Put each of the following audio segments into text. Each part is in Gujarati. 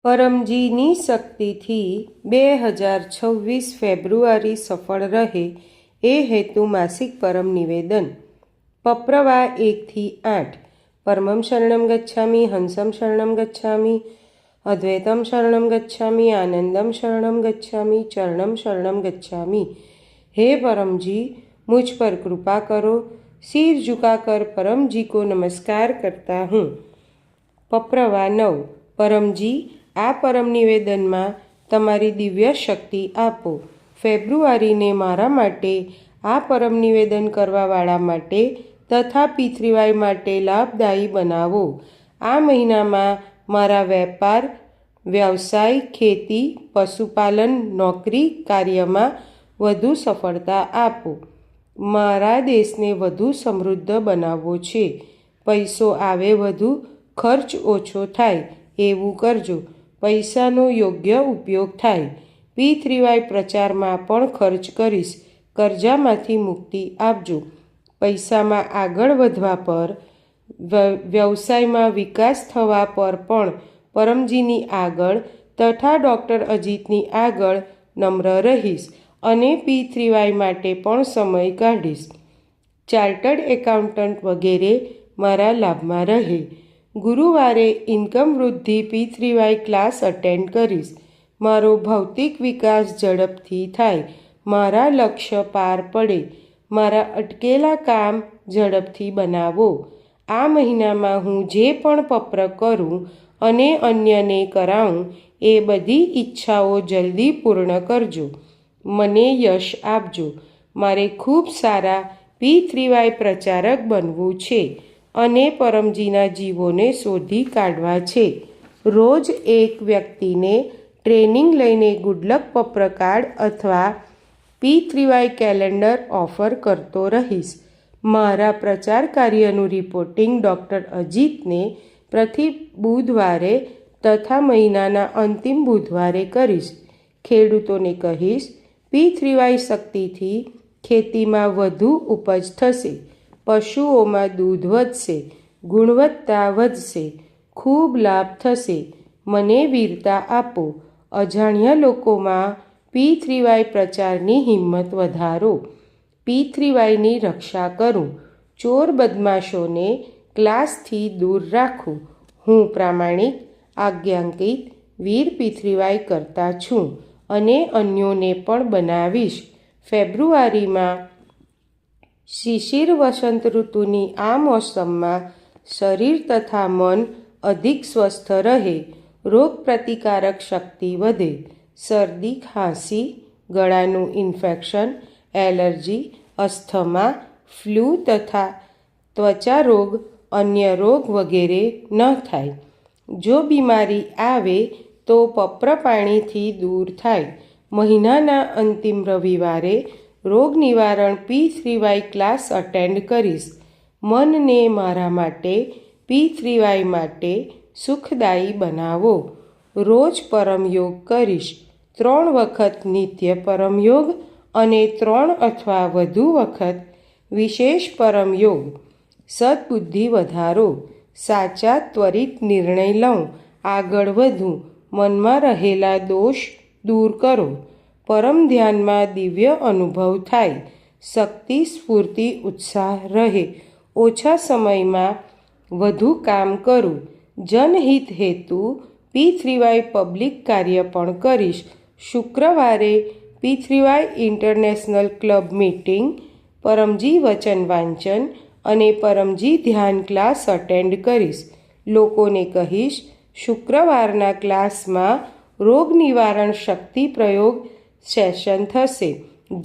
પરમજીની શક્તિથી 2026 ફેબ્રુઆરી સફળ રહે એ હેતુ માસિક પરમ નિવેદન. પપ્રવા 1-8. પરમં શરણં ગચ્છામિ, હંસં શરણં ગચ્છામિ, અદ્વૈતમ શરણં ગચ્છામિ, આનંદમ શરણં ગચ્છામિ, ચરણમ શરણં ગચ્છામિ. हे परमजी, मुझ पर कृपा करो. सिर झुकाकर परमजी को नमस्कार करता हूँ. પપ્રવા 9. પરમજી, આ પરમ નિવેદનમાં તમારી દિવ્ય શક્તિ આપો. ફેબ્રુઆરીને મારા માટે, આ પરમ નિવેદન કરવાવાળા માટે તથા પિતૃવાય માટે લાભદાયી બનાવો. આ મહિનામાં મારા વેપાર, વ્યવસાય, ખેતી, પશુપાલન, નોકરી, કાર્યમાં વધુ સફળતા આપો. મારા દેશને વધુ સમૃદ્ધ બનાવવો છે. પૈસો આવે વધુ, ખર્ચ ઓછો થાય એવું કરજો. પૈસાનો યોગ્ય ઉપયોગ થાય. પિતૃવાય પ્રચારમાં પણ ખર્ચ કરીશ. કરજામાંથી મુક્તિ આપજો. પૈસામાં આગળ વધવા પર, વ્યવસાયમાં વિકાસ થવા પર પણ પરમજીની આગળ તથા ડૉક્ટર અજીતની આગળ નમ્ર રહીશ અને પિતૃવાય માટે પણ સમય કાઢીશ. ચાર્ટર્ડ એકાઉન્ટન્ટ વગેરે મારા લાભમાં રહે. ગુરુવારે ઇન્કમ વૃદ્ધિ પિતૃવાય ક્લાસ અટેન્ડ કરીશ. મારો ભૌતિક વિકાસ ઝડપથી થાય. મારા લક્ષ્ય પાર પડે. મારા અટકેલા કામ ઝડપથી બનાવો. આ મહિનામાં હું જે પણ પપ્ર કરું અને અન્યને કરાવું એ બધી ઈચ્છાઓ જલ્દી પૂર્ણ કરજો. મને યશ આપજો. મારે ખૂબ સારા પિતૃવાય પ્રચારક બનવું છે અને પરમજીના જીવોને શોધી કાઢવા છે. રોજ એક વ્યક્તિને ટ્રેનિંગ લઈને ગુડલક પપ્ર કાર્ડ અથવા પિતૃવાય કેલેન્ડર ઓફર કરતો રહીશ. મારા પ્રચાર કાર્યનું રિપોર્ટિંગ ડૉક્ટર અજીતને પ્રતિ બુધવારે તથા મહિનાના અંતિમ બુધવારે કરીશ. ખેડૂતોને કહીશ, પિતૃવાય શક્તિથી ખેતીમાં વધુ ઉપજ થશે, પશુઓમાં દૂધ વધશે, ગુણવત્તા વધશે, ખૂબ લાભ થશે. મને વીરતા આપો. અજાણ્યા લોકોમાં પિતૃવાય પ્રચારની હિંમત વધારો. પિતૃવાયની રક્ષા કરું. ચોર બદમાશોને ક્લાસથી દૂર રાખું. હું પ્રામાણિક, આજ્ઞાંકિત, વીર પિતૃવાય કરતા છું અને અન્યોને પણ બનાવીશ. ફેબ્રુઆરીમાં શિશિર વસંત ઋતુની આ મોસમમાં શરીર તથા મન અધિક સ્વસ્થ રહે. રોગ પ્રતિકારક શક્તિ વધે. શરદી, ખાંસી, ગળાનું ઇન્ફેક્શન, એલર્જી, અસ્થમા, ફ્લૂ તથા ત્વચા રોગ, અન્ય રોગ વગેરે ન થાય. જો બીમારી આવે તો પપ્ર પાણીથી દૂર થાય. મહિનાના અંતિમ રવિવારે રોગ નિવારણ પિતૃવાય ક્લાસ અટેન્ડ કરીશ. મનને મારા માટે, પિતૃવાય માટે સુખદાયી બનાવો. રોજ પરમયોગ કરીશ. 3 વખત નિત્ય પરમયોગ અને 3 અથવા વધુ વખત વિશેષ પરમયોગ. સદબુદ્ધિ વધારો. સાચા ત્વરિત નિર્ણય લઉં. આગળ વધું. મનમાં રહેલા દોષ દૂર કરો. પરમ ધ્યાનમાં દિવ્ય અનુભવ થાય. શક્તિ, સ્ફૂર્તિ, ઉત્સાહ રહે. ઓછા સમયમાં વધુ કામ કરું. જનહિત હેતુ પિતૃવાય પબ્લિક કાર્ય પણ કરીશ. શુક્રવારે પિતૃવાય ઇન્ટરનેશનલ ક્લબ મીટિંગ, પરમજી વચન વાંચન અને પરમજી ધ્યાન ક્લાસ અટેન્ડ કરીશ. લોકોને કહીશ, શુક્રવારના ક્લાસમાં રોગ નિવારણ શક્તિ પ્રયોગ સેશન થશે,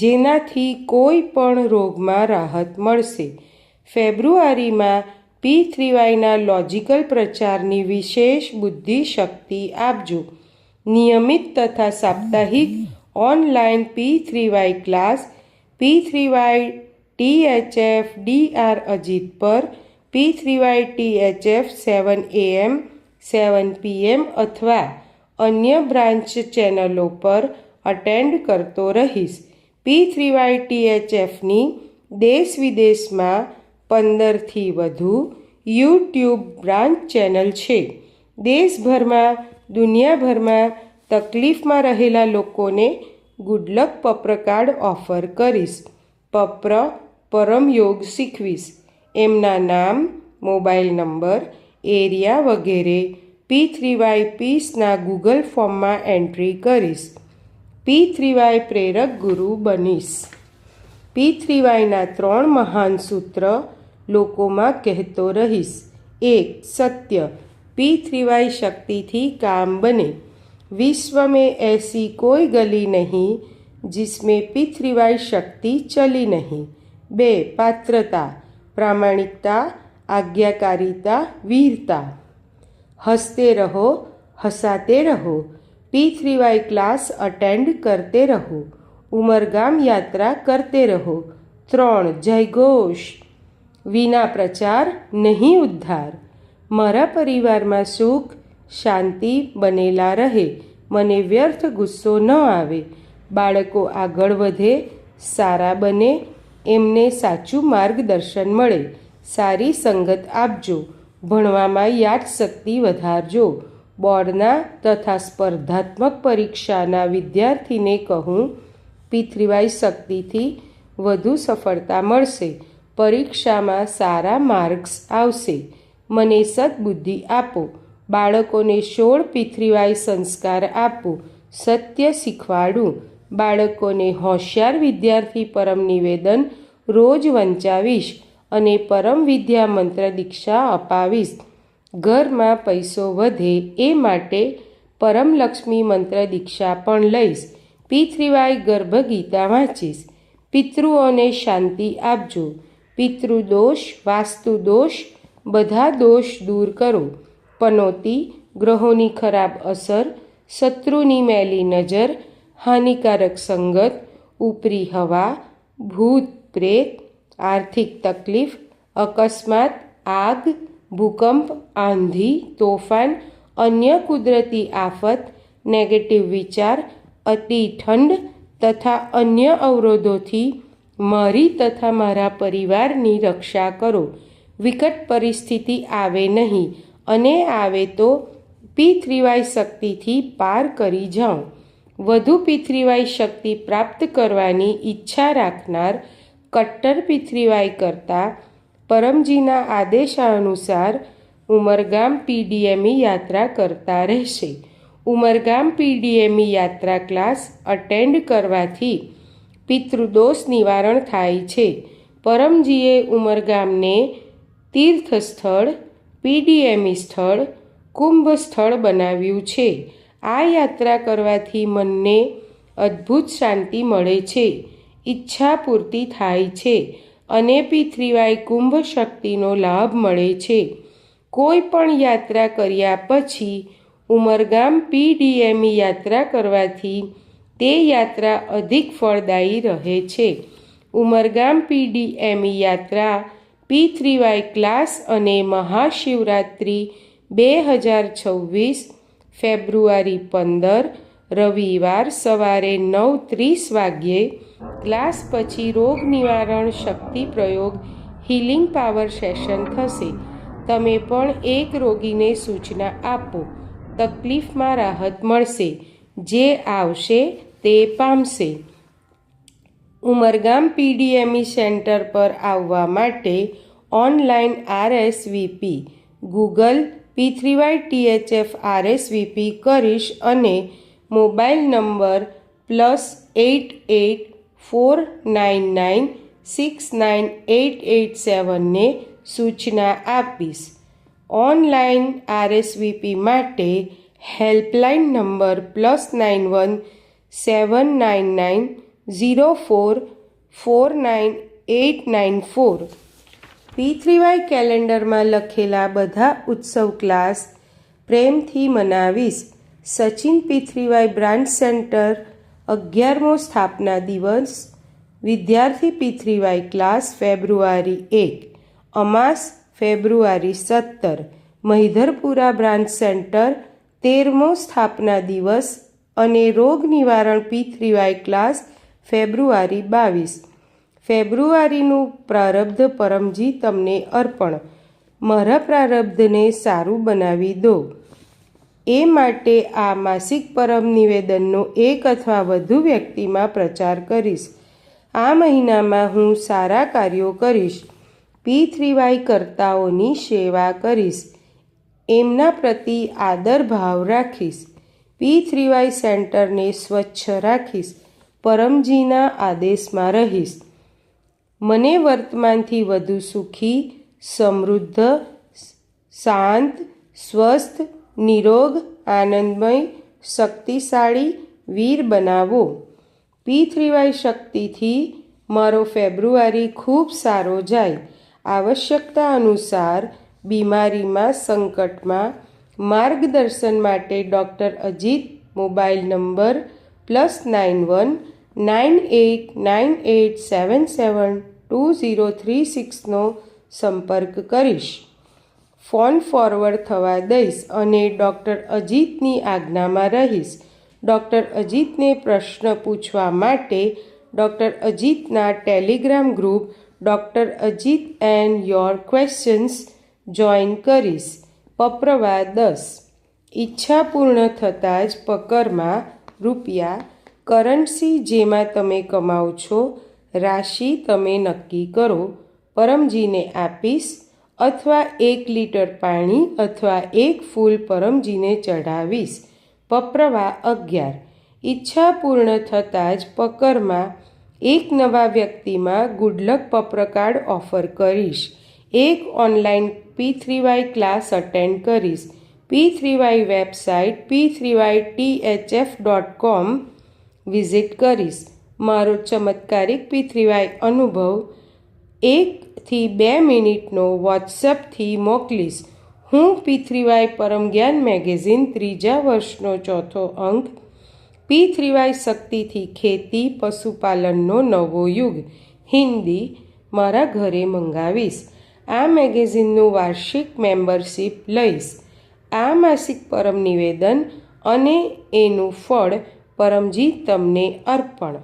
જેનાથી કોઈ પણ રોગમાં રાહત મળશે. ફેબ્રુઆરીમાં પિતૃવાયના લોજિકલ પ્રચારની વિશેષ બુદ્ધિ શક્તિ આપજો. નિયમિત તથા સાપ્તાહિક ઓનલાઈન પિતૃવાય ક્લાસ પિતૃવાય THF DR અજીત પર, પિતૃવાય THF 7 AM 7 PM અથવા અન્ય બ્રાન્ચ ચેનલો પર અટેન્ડ કરતો રહીશ. પિતૃવાય THFની દેશ વિદેશમાં 15થી વધુ યુટ્યુબ બ્રાન્ચ ચેનલ છે. દેશભરમાં દુનિયાભરમાં તકલીફમાં રહેલા લોકોને ગુડલક પપ્ર કાર્ડ ઓફર કરીશ. પપ્ર પરમ યોગ શીખવીશ. એમના નામ, મોબાઈલ નંબર, એરિયા વગેરે P3Y પીસના ગૂગલ ફોર્મમાં એન્ટ્રી કરીશ. P3Y પ્રેરક ગુરુ બનીશ. P3Yના 3 મહાન સૂત્ર લોકોમાં કહેતો રહીશ. 1. સત્ય. P3Y शक्ति काम बने. विश्व में ऐसी कोई गली नहीं जिसमें P3Y शक्ति चली नहीं. 2. पात्रता. प्रामाणिकता, आज्ञाकारिता, वीरता. हंसते रहो, हंसाते रहो. P3Y क्लास अटेंड करते रहो. उमरगाम यात्रा करते रहो. 3. जयघोष. विना प्रचार नहीं उद्धार. મારા પરિવારમાં સુખ શાંતિ બનેલા રહે. મને વ્યર્થ ગુસ્સો ન આવે. બાળકો આગળ વધે, સારા બને, એમને સાચું માર્ગદર્શન મળે. સારી સંગત આપજો. ભણવામાં યાદશક્તિ વધારજો. બોર્ડના તથા સ્પર્ધાત્મક પરીક્ષાના વિદ્યાર્થીને કહું, P3Y શક્તિથી વધુ સફળતા મળશે. પરીક્ષામાં સારા માર્ક્સ આવશે. મને સદબુદ્ધિ આપો. બાળકોને 16 P3Y સંસ્કાર આપો. સત્ય શીખવાડું. બાળકોને હોશિયાર વિદ્યાર્થી પરમ નિવેદન રોજ વંચાવીશ અને પરમ વિદ્યા મંત્ર દીક્ષા અપાવીશ. ઘરમાં પૈસો વધે એ માટે પરમ લક્ષ્મી મંત્ર દીક્ષા પણ લઈશ. P3Y ગર્ભગીતા વાંચીશ. પિતૃઓને શાંતિ આપજો. પિતૃદોષ, વાસ્તુદોષ, બધા દોષ દૂર કરો. પનોતી, ગ્રહોની ખરાબ અસર, શત્રુની મેલી નજર, હાનિકારક સંગત, ઉપરી હવા, ભૂત પ્રેત, આર્થિક તકલીફ, અકસ્માત, આગ, ભૂકંપ, આંધી, તોફાન, અન્ય કુદરતી આફત, નેગેટિવ વિચાર, અતિ ઠંડ તથા અન્ય અવરોધોથી મારી તથા મારા પરિવારની રક્ષા કરો. વિકટ પરિસ્થિતિ આવે નહીં અને આવે તો P3Y શક્તિથી પાર કરી જાઉં. વધુ P3Y શક્તિ પ્રાપ્ત કરવાની ઈચ્છા રાખનાર કટ્ટર P3Y કરતાં પરમજીના આદેશ અનુસાર ઉમરગામ PDME યાત્રા કરતા રહેશે. ઉમરગામ PDME યાત્રા ક્લાસ અટેન્ડ કરવાથી પિતૃદોષ નિવારણ થાય છે. પરમજીએ ઉમરગામને તીર્થ સ્થળ, PDME સ્થળ, કુંભ સ્થળ બનાવ્યું છે. આ યાત્રા કરવાથી મનને અદ્ભુત શાંતિ મળે છે, ઈચ્છા પૂર્તિ થાય છે અને P3Y કુંભ શક્તિનો લાભ મળે છે. કોઈ પણ યાત્રા કર્યા પછી ઉમરગામ PDME યાત્રા કરવાથી તે યાત્રા અધિક ફળદાયી રહે છે. ઉમરગામ PDME યાત્રા P3Y ક્લાસ અને મહાશિવરાત્રિ 2026 ફેબ્રુઆરી 15 રવિવાર સવારે 9:30 વાગ્યે ક્લાસ પછી રોગ નિવારણ શક્તિ પ્રયોગ હીલિંગ પાવર સેશન થશે. તમે પણ એક રોગીને સૂચના આપો. તકલીફમાં રાહત મળશે. જે આવશે તે પામશે. ઉમરગામ PDME સેન્ટર પર આવવા માટે online RSVP Google P3Y THF RSVP કરીશ અને મોબાઈલ નંબર +8849969887 ને સૂચના આપીશ. ઓનલાઈન RSVP માટે હેલ્પલાઇન નંબર +917904499894. P3Y કેલેન્ડરમાં લખેલા બધા ઉત્સવ ક્લાસ પ્રેમથી મનાવીશ. સચિન P3Y બ્રાન્ચ સેન્ટર 11મો સ્થાપના દિવસ. વિદ્યાર્થી P3Y ક્લાસ ફેબ્રુઆરી 1, અમાસ ફેબ્રુઆરી 17. મહિધરપુરા બ્રાન્ચ સેન્ટર 13મો સ્થાપના દિવસ અને રોગ નિવારણ P3Y ક્લાસ ફેબ્રુઆરી 22. ફેબ્રુઆરીનું પ્રારબ્ધ પરમજી તમને અર્પણ. મારા પ્રારબ્ધને સારું બનાવી દો. એ માટે આ માસિક પરમ નિવેદનનો એક અથવા વધુ વ્યક્તિમાં પ્રચાર કરીશ. આ મહિનામાં હું સારા કાર્યો કરીશ. P3Y કર્તાઓની સેવા કરીશ. એમના પ્રતિ આદર ભાવ રાખીશ. P3Y સેન્ટરને સ્વચ્છ રાખીશ. પરમજીના આદેશમાં રહીશ. મને વર્તમાનથી વધુ સુખી, સમૃદ્ધ, શાંત, સ્વસ્થ, નિરોગ, આનંદમય, શક્તિશાળી, વીર બનાવો. P3Y શક્તિથી મારો ફેબ્રુઆરી ખૂબ સારો જાય. આવશ્યકતા અનુસાર બીમારીમાં, સંકટમાં માર્ગદર્શન માટે ડૉક્ટર અજીત મોબાઈલ નંબર +91 9898772036નો સંપર્ક કરીશ. ફોન ફોરવર્ડ થવા દઈશ અને ડૉક્ટર અજીતની આજ્ઞામાં રહીશ. ડૉક્ટર અજીતને પ્રશ્ન પૂછવા માટે ડૉક્ટર અજીતના telegram group doctor Ajit and your questions join કરીશ. પપ્રવા 10. ઈચ્છા પૂર્ણ થતાં જ પકરમાં રૂપિયા, કરન્સી જેમાં તમે કમાઓ છો, રાશિ તમે નક્કી કરો. પરમજીને આપીશ અથવા 1 લીટર પાણી અથવા 1 ફૂલ પરમજીને ચઢાવીશ. પપ્રવા 11. ઈચ્છા પૂર્ણ થતાં જ પકરમાં એક નવા વ્યક્તિમાં ગુડલક પપ્રકાર્ડ ઓફર કરીશ. એક ઓનલાઈન P3Y ક્લાસ અટેન્ડ કરીશ. P3Y વેબસાઇટ p3ythf.com વિઝિટ કરીશ. મારો ચમત્કારિક P3Y અનુભવ 1 થી 2 મિનિટનો વોટ્સએપથી મોકલીશ. હું P3Y પરમ જ્ઞાન મેગેઝિન 3જા વર્ષનો 4થો અંક. P3Y શક્તિથી ખેતી પશુપાલનનો નવો યુગ હિન્દી મારા ઘરે મંગાવીશ. આ મેગેઝિનનું વાર્ષિક મેમ્બરશિપ લઈશ. આ માસિક પરમ નિવેદન અને એનું ફળ પરમજી તમને અર્પણ.